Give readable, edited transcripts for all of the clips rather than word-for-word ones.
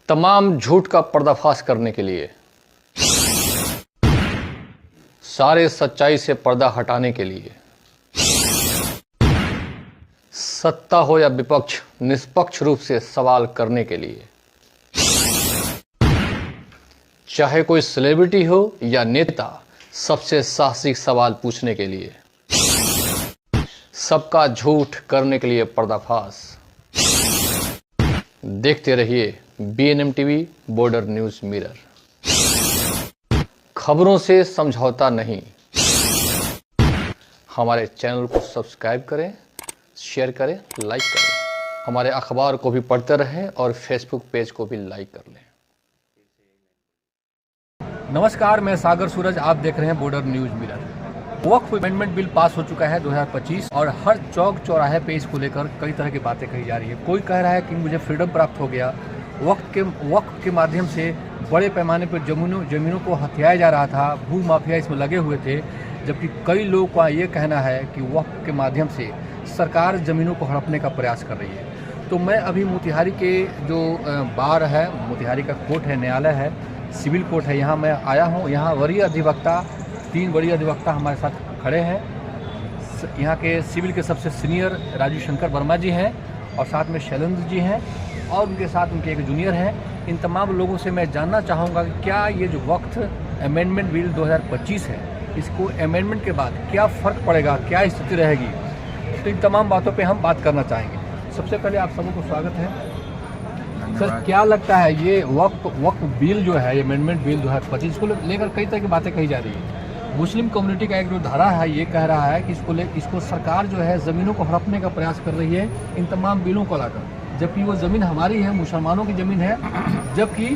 तमाम झूठ का पर्दाफाश करने के लिए, सारे सच्चाई से पर्दा हटाने के लिए, सत्ता हो या विपक्ष निष्पक्ष रूप से सवाल करने के लिए, चाहे कोई सेलिब्रिटी हो या नेता, सबसे साहसिक सवाल पूछने के लिए, सबका झूठ करने के लिए पर्दाफाश। देखते रहिए BNM TV border news mirror. खबरों से समझौता नहीं। हमारे चैनल को सब्सक्राइब करें, शेयर करें, लाइक करें। हमारे अखबार को भी पढ़ते रहें और फेसबुक पेज को भी लाइक कर लें। नमस्कार, मैं सागर सूरज, आप देख रहे हैं बॉर्डर न्यूज मिरर। वक्फ अमेंडमेंट बिल पास हो चुका है 2025 और हर चौक चौराहे पे इसको लेकर कई तरह की बातें कही जा रही है। कोई कह रहा है कि मुझे फ्रीडम प्राप्त हो गया, वक्फ के माध्यम से बड़े पैमाने पर जमीनों को हथियाया जा रहा था, भू माफिया इसमें लगे हुए थे। जबकि कई लोगों का ये कहना है कि वक्फ के माध्यम से सरकार ज़मीनों को हड़पने का प्रयास कर रही है। तो मैं अभी मोतिहारी के जो बार है, मोतिहारी का कोर्ट है, न्यायालय है, सिविल कोर्ट है, यहाँ मैं आया हूँ। यहाँ वरीय अधिवक्ता, 3 वरीय अधिवक्ता हमारे साथ खड़े हैं। यहाँ के सिविल के सबसे सीनियर राजीव शंकर वर्मा जी हैं और साथ में शैलेंद्र जी हैं और उनके साथ उनके एक जूनियर हैं। इन तमाम लोगों से मैं जानना चाहूँगा कि क्या ये जो वक्फ अमेंडमेंट बिल 2025 है, इसको अमेंडमेंट के बाद क्या फ़र्क पड़ेगा, क्या स्थिति रहेगी, तो इन तमाम बातों पे हम बात करना चाहेंगे। सबसे पहले आप सबको स्वागत है। सर, क्या लगता है ये वक्फ बिल जो है, अमेंडमेंट बिल 2025 को लेकर कई तरह की बातें कही जा रही है। मुस्लिम कम्युनिटी का एक जो धारा है ये कह रहा है कि इसको सरकार जो है ज़मीनों को हड़पने का प्रयास कर रही है इन तमाम बिलों को लाकर, जबकि वो ज़मीन हमारी है, मुसलमानों की ज़मीन है। जबकि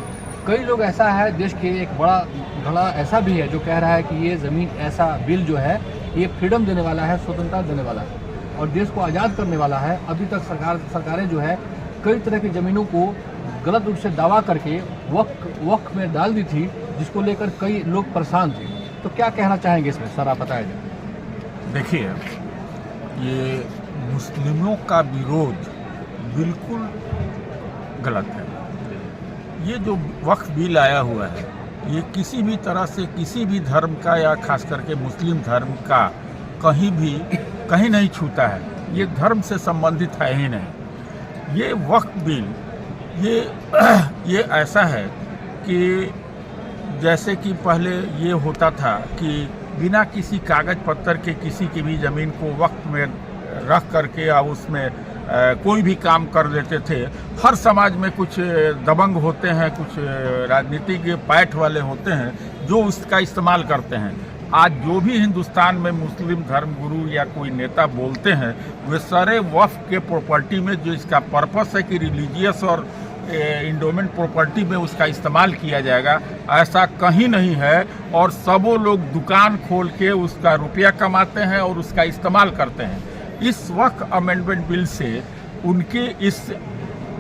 कई लोग ऐसा है, देश के एक बड़ा धड़ा ऐसा भी है जो कह रहा है कि ये ज़मीन, ऐसा बिल जो है ये फ्रीडम देने वाला है, स्वतंत्रता देने वाला है और देश को आज़ाद करने वाला है। अभी तक सरकारें जो है कई तरह की ज़मीनों को गलत रूप से दावा करके वक्फ में डाल दी थी, जिसको लेकर कई लोग परेशान थे। तो क्या कहना चाहेंगे इसमें, सर आप बताएं। देखिए, ये मुस्लिमों का विरोध बिल्कुल गलत है। ये जो वक्फ बिल आया हुआ है, ये किसी भी तरह से किसी भी धर्म का या खास करके मुस्लिम धर्म का कहीं नहीं छूता है। ये धर्म से संबंधित है ही नहीं। ये वक्फ बिल ये ऐसा है कि जैसे कि पहले ये होता था कि बिना किसी कागज पत्तर के किसी की भी ज़मीन को वक्फ में रख करके या उसमें कोई भी काम कर लेते थे। हर समाज में कुछ दबंग होते हैं, कुछ राजनीतिक पैठ वाले होते हैं जो उसका इस्तेमाल करते हैं। आज जो भी हिंदुस्तान में मुस्लिम धर्म गुरु या कोई नेता बोलते हैं, वे सारे वक्फ के प्रॉपर्टी में जो इसका पर्पस है कि रिलीजियस और इंडोमेंट प्रॉपर्टी में उसका इस्तेमाल किया जाएगा, ऐसा कहीं नहीं है। और सबों लोग दुकान खोल के उसका रुपया कमाते हैं और उसका इस्तेमाल करते हैं। इस वक्फ अमेंडमेंट बिल से उनके इस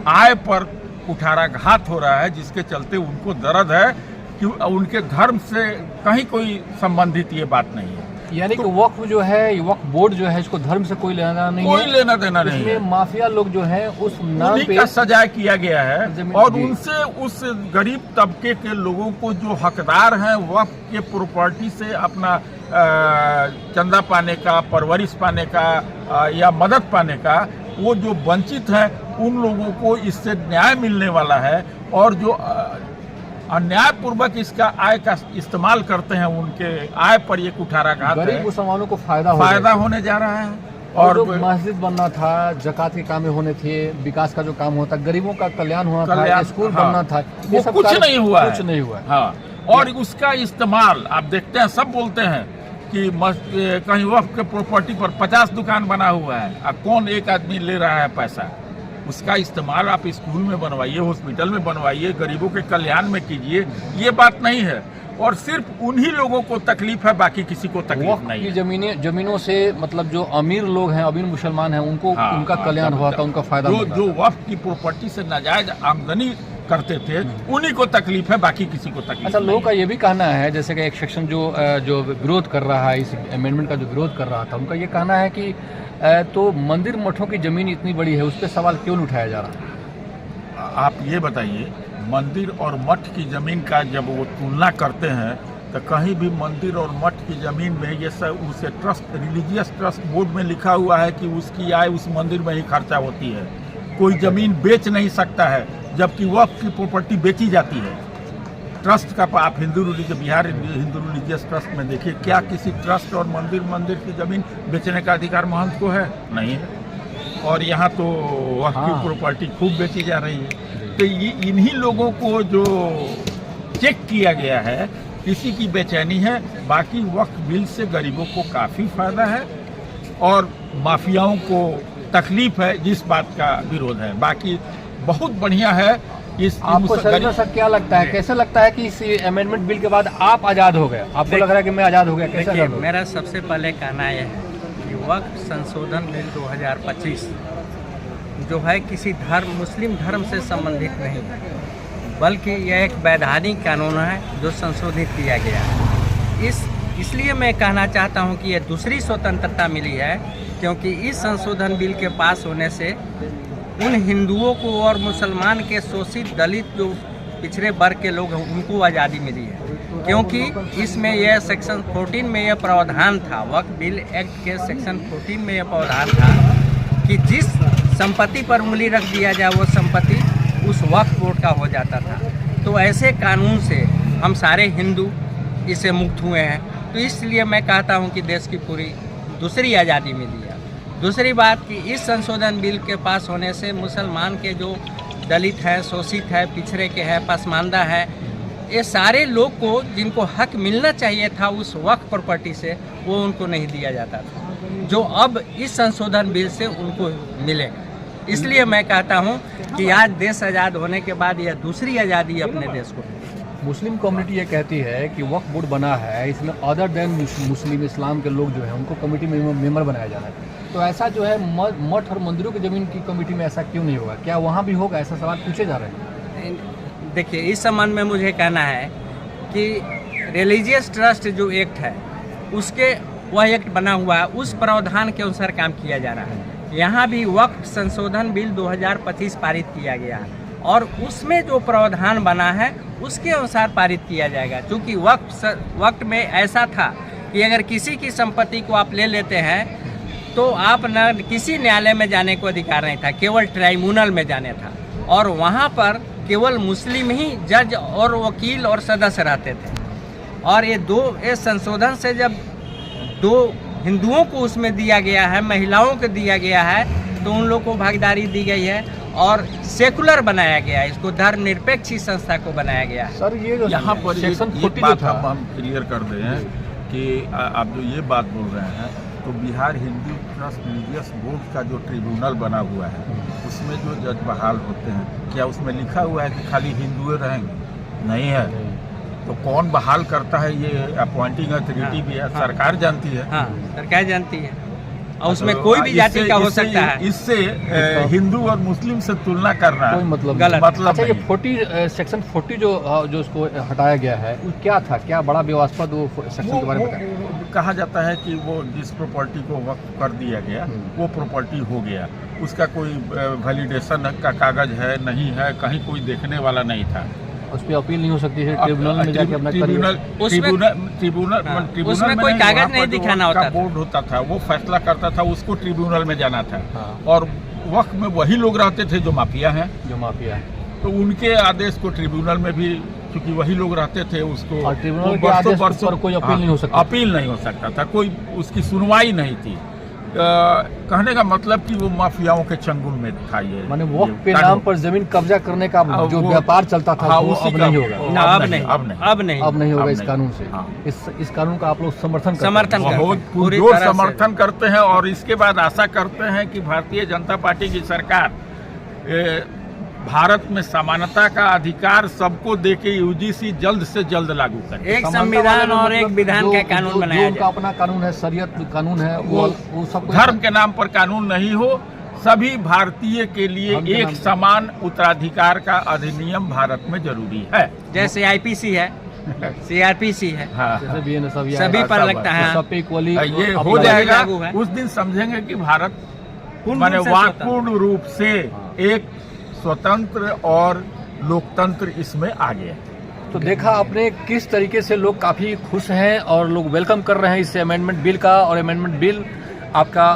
आय पर कुठाराघात हो रहा है, जिसके चलते उनको दर्द है कि उनके धर्म से कहीं कोई संबंधित ये बात नहीं है। यानी कि वक्फ जो है, वक्फ बोर्ड जो है, इसको धर्म से कोई लेना नहीं है, कोई लेना देना नहीं है। माफिया लोग जो हैं उस नाम पे का सजाया किया गया है और उनसे उस गरीब तबके के लोगों को जो हकदार हैं वक्फ के प्रॉपर्टी से अपना चंदा पाने का, परवरिश पाने का या मदद पाने का, वो जो वंचित हैं उन लोगों को इससे न्याय मिलने वाला है। और जो अन्यायपूर्वक इसका आय का इस्तेमाल करते हैं, उनके आय पर ये कुठाराघात है। गरीब मुसलमानों को फायदा होने जा रहा है। और जो मस्जिद बनना था, जकात के काम होने थे, विकास का जो काम होता, गरीबों का कल्याण होना था, स्कूल बनना था, ये सब कुछ नहीं हुआ है। कुछ नहीं हुआ। हाँ, और उसका इस्तेमाल आप देखते हैं, सब बोलते हैं कि कहीं वक्फ के प्रॉपर्टी पर 50 दुकान बना हुआ है। अब कौन एक आदमी ले रहा है पैसा? उसका इस्तेमाल आप स्कूल में बनवाइए, हॉस्पिटल में बनवाइए, गरीबों के कल्याण में कीजिए। ये बात नहीं है। और सिर्फ उन्हीं लोगों को तकलीफ है, बाकी किसी को तकलीफ नहीं है। जमीनों से मतलब जो अमीर लोग हैं, अमीर मुसलमान हैं, उनको उनका कल्याण हुआ था, उनका फायदा हुआ था। जो वक्फ की प्रॉपर्टी से नाजायज आमदनी करते थे, उन्हीं को तकलीफ है, बाकी किसी को तकलीफ। अच्छा, लोगों का ये भी कहना है, जैसे कि एक सेक्शन जो विरोध कर रहा है, इस अमेंडमेंट का जो विरोध कर रहा था, उनका ये कहना है कि तो मंदिर मठों की जमीन इतनी बड़ी है, उस पर सवाल क्यों नहीं उठाया जा रहा? आप ये बताइए मंदिर और मठ की ज़मीन का जब वो तुलना करते हैं तो कहीं भी मंदिर और मठ की ज़मीन में ये सब उसे ट्रस्ट, रिलीजियस ट्रस्ट बोर्ड में लिखा हुआ है कि उसकी आय उस मंदिर में ही खर्चा होती है। कोई ज़मीन बेच नहीं सकता है, जबकि वक्फ की प्रॉपर्टी बेची जाती है। ट्रस्ट का आप बिहार हिंदू रिलीजियस ट्रस्ट में देखिए, क्या किसी ट्रस्ट और मंदिर की ज़मीन बेचने का अधिकार महंत को है? नहीं है। और यहाँ तो वक्फ की प्रॉपर्टी खूब बेची जा रही है। तो ये इन्हीं लोगों को जो चेक किया गया है, किसी की बेचैनी है। बाकी वक्फ बिल से गरीबों को काफ़ी फायदा है और माफियाओं को तकलीफ है, जिस बात का विरोध है। बाकी बहुत बढ़िया है। आपको सर क्या लगता है, कैसे लगता है कि इस अमेंडमेंट बिल के बाद आप आज़ाद हो गए? आपको लग रहा है कि मैं आज़ाद हो गया? कैसे आज़ाद हो गया? मेरा सबसे पहले कहना यह है कि वक्फ संशोधन बिल 2025 जो है किसी मुस्लिम धर्म से संबंधित नहीं, बल्कि यह एक वैधानिक कानून है जो संशोधित किया गया है। इसलिए मैं कहना चाहता हूं कि यह दूसरी स्वतंत्रता मिली है, क्योंकि इस संशोधन बिल के पास होने से उन हिंदुओं को और मुसलमान के शोषित दलित जो पिछड़े वर्ग के लोग हैं उनको आज़ादी मिली है। क्योंकि इसमें यह सेक्शन 14 में यह प्रावधान था, वक्फ बिल एक्ट के सेक्शन 14 में यह प्रावधान था कि जिस संपत्ति पर उंगली रख दिया जाए वो संपत्ति उस वक्फ बोर्ड का हो जाता था। तो ऐसे कानून से हम सारे हिंदू इससे मुक्त हुए हैं। तो इसलिए मैं कहता हूं कि देश की पूरी दूसरी आज़ादी मिली है। दूसरी बात कि इस संशोधन बिल के पास होने से मुसलमान के जो दलित है, शोषित है, पिछड़े के है, पसमानदा है, ये सारे लोग को जिनको हक मिलना चाहिए था उस वक्फ प्रॉपर्टी से, वो उनको नहीं दिया जाता था, जो अब इस संशोधन बिल से उनको मिलेगा। इसलिए मैं कहता हूं कि आज देश आज़ाद होने के बाद यह दूसरी आज़ादी अपने देश को। मुस्लिम कम्युनिटी ये कहती है कि वक्फ बोर्ड बना है, इसमें अदर देन मुस्लिम इस्लाम के लोग जो हैं उनको कमेटी मेंबर बनाया जाना है। तो ऐसा जो है मठ और मंदिरों की ज़मीन की कमेटी में ऐसा क्यों नहीं होगा? क्या वहाँ भी होगा? ऐसा सवाल पूछे जा रहे हैं। देखिए, इस संबंध में मुझे कहना है कि रिलीजियस ट्रस्ट जो एक्ट है उसके वह एक्ट बना हुआ है, उस प्रावधान के अनुसार काम किया जा रहा है। यहाँ भी वक्फ संशोधन बिल 2025 पारित किया गया है और उसमें जो प्रावधान बना है उसके अनुसार पारित किया जाएगा। क्योंकि वक्त में ऐसा था कि अगर किसी की संपत्ति को आप ले लेते हैं तो आप न किसी न्यायालय में जाने को अधिकार नहीं था, केवल ट्राइब्यूनल में जाने था, और वहाँ पर केवल मुस्लिम ही जज और वकील और सदस्य रहते थे। और ये संशोधन से जब दो हिंदुओं को उसमें दिया गया है, महिलाओं को दिया गया है, तो उन लोगों को भागीदारी दी गई है और सेकुलर बनाया गया है, इसको धर्मनिरपेक्ष संस्था को बनाया गया है। सर ये यहाँ पर सेक्शन एक 40 बात था, हम क्लियर कर दें कि आप जो ये बात बोल रहे हैं, तो Bihar Hindu trust religious board का जो ट्रिब्यूनल बना हुआ है उसमें जो जज बहाल होते हैं, क्या उसमें लिखा हुआ है कि खाली हिंदुए रहेंगे? नहीं है। तो कौन बहाल करता है ये अपॉइंटिंग अथॉरिटी भी है, सरकार जानती है। हाँ, सरकार जानती है और उसमें कोई भी जाति का हो सकता है। इससे हिंदू और मुस्लिम से तुलना करना कोई मतलब गलत। मतलब अच्छा, ये नहीं। 40 सेक्शन 40 जो उसको हटाया गया है वो क्या था? क्या बड़ा व्यवस्था वो सेक्शन के बारे में बताया? कहा जाता है कि वो जिस प्रॉपर्टी को वक्फ कर दिया गया वो प्रॉपर्टी हो गया, उसका कोई वैलिडेशन का कागज है नहीं है, कहीं कोई देखने वाला नहीं था। उस पर अपील नहीं हो सकती है? ट्रिब्यूनल में जाके अपना ट्रिब्यूनल उसमें कोई कागज नहीं दिखाना होता था। बोर्ड होता था, वो फैसला करता था, उसको ट्रिब्यूनल में जाना था। हाँ। और वक्त में वही लोग रहते थे जो माफिया हैं, तो उनके आदेश को ट्रिब्यूनल में भी, क्योंकि वही लोग रहते थे, उसको और ट्रिब्यूनल के आदेश पर कोई अपील नहीं हो सकता। अपील नहीं हो सकता था, कोई उसकी सुनवाई नहीं थी। कहने का मतलब कि वो माफियाओं के चंगुल में था ये। माने वक्त पे नाम पर जमीन कब्जा करने का जो व्यापार चलता था वो अब नहीं होगा। अब नहीं होगा इस कानून से। इस कानून का आप लोग समर्थन बहुत पुरजोर समर्थन करते हैं और इसके बाद आशा करते हैं कि भारतीय जनता पार्टी की सरकार भारत में समानता का अधिकार सबको देके यूजीसी जल्द से जल्द लागू करे। एक संविधान और एक विधान का कानून बनाया जाए। उनका अपना कानून है, शरीयत कानून है, वो सब धर्म के नाम पर कानून नहीं हो, सभी भारतीय के लिए एक समान उत्तराधिकार का अधिनियम भारत में जरूरी है। जैसे आईपीसी है, सीआरपीसी है, सभी पर लगता है। सब पे इक्वली ये हो जाएगा। उस दिन समझेंगे कि भारत माने पूर्ण रूप से एक स्वतंत्र और लोकतंत्र इसमें आ गया है। तो देखा आपने किस तरीके से लोग काफ़ी खुश हैं और लोग वेलकम कर रहे हैं इस अमेंडमेंट बिल का। और अमेंडमेंट बिल आपका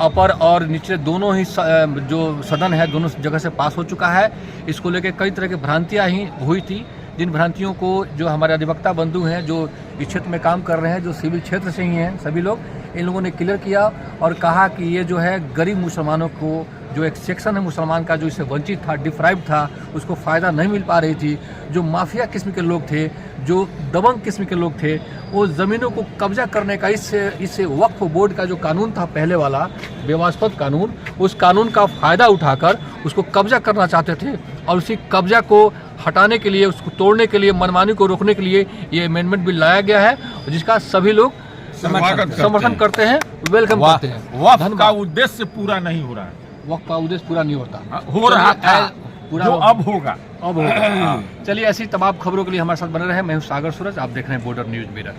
अपर और निचले दोनों ही जो सदन है दोनों जगह से पास हो चुका है। इसको लेकर कई तरह की भ्रांतियां ही हुई थी, जिन भ्रांतियों को जो हमारे अधिवक्ता बंधु हैं जो इस क्षेत्र में काम कर रहे हैं, जो सिविल क्षेत्र से ही हैं सभी लोग, इन लोगों ने क्लियर किया और कहा कि ये जो है गरीब मुसलमानों को जो एक सेक्शन है मुसलमान का जो इससे वंचित था, डिप्राइव्ड था, उसको फ़ायदा नहीं मिल पा रही थी। जो माफिया किस्म के लोग थे, जो दबंग किस्म के लोग थे, वो ज़मीनों को कब्जा करने का इससे वक्फ बोर्ड का जो कानून था पहले वाला विवादास्पद कानून, उस कानून का फ़ायदा उठाकर उसको कब्जा करना चाहते थे। और उसी कब्जा को हटाने के लिए, उसको तोड़ने के लिए, मनमानी को रोकने के लिए ये अमेंडमेंट बिल लाया गया है, जिसका सभी लोग समर्थन करते हैं, वेलकम करते हैं। वक्फ का उद्देश्य पूरा नहीं हो रहा है, वक्त का उद्देश्य पूरा नहीं होता, हो रहा था पूरा जो अब होगा। चलिए ऐसी तमाम खबरों के लिए हमारे साथ बने रहे। मैं हूं सागर सूरज, आप देख रहे हैं बॉर्डर न्यूज मिरर।